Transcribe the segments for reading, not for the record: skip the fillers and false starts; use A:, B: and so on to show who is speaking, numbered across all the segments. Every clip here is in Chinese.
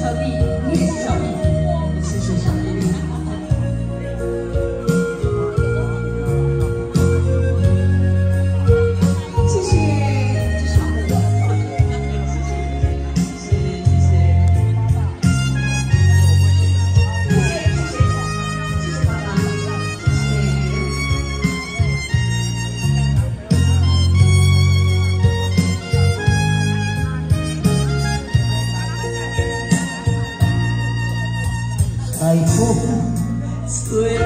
A: 小弟，你也是小弟，谢谢小弟。谢谢，这是我们的，谢谢，谢谢，谢谢妈妈，海风吹了，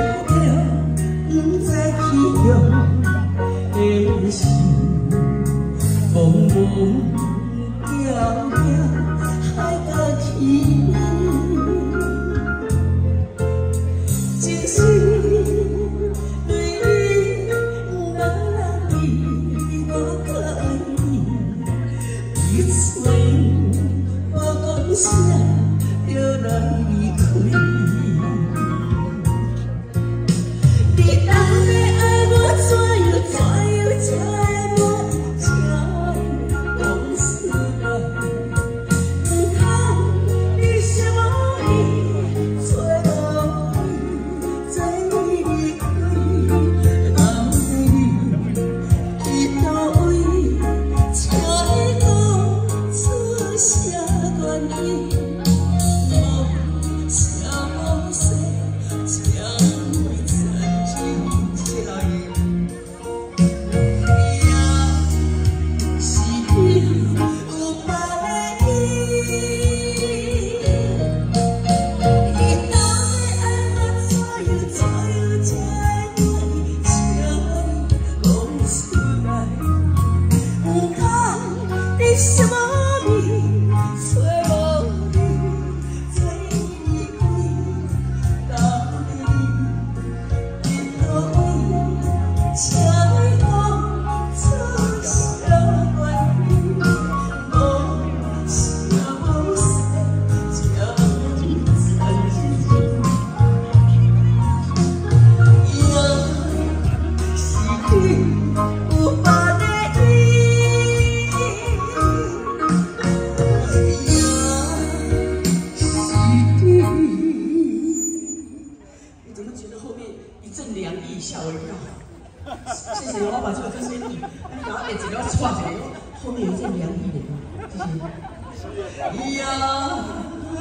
A: 不知去向的心，茫茫渺渺，海角起。真心对你，哪能比我可以？一嘴我讲啥，就难离开。 什么名？吹无你，吹你开，到你一朵花，请你讲出啥原因？无啥无说，将你藏进也是你有别。 凉意，吓我一跳。谢谢，我把这个就是你，然后整个串起来，后面有一阵凉意的，谢谢。呀，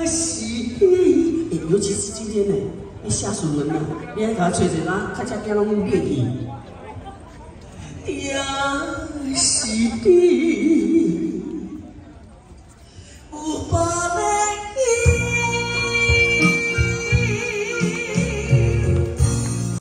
A: 是，尤其是今天呢，你下属人啊，你还给他吹吹啦，看起来拢有乐器。呀，是。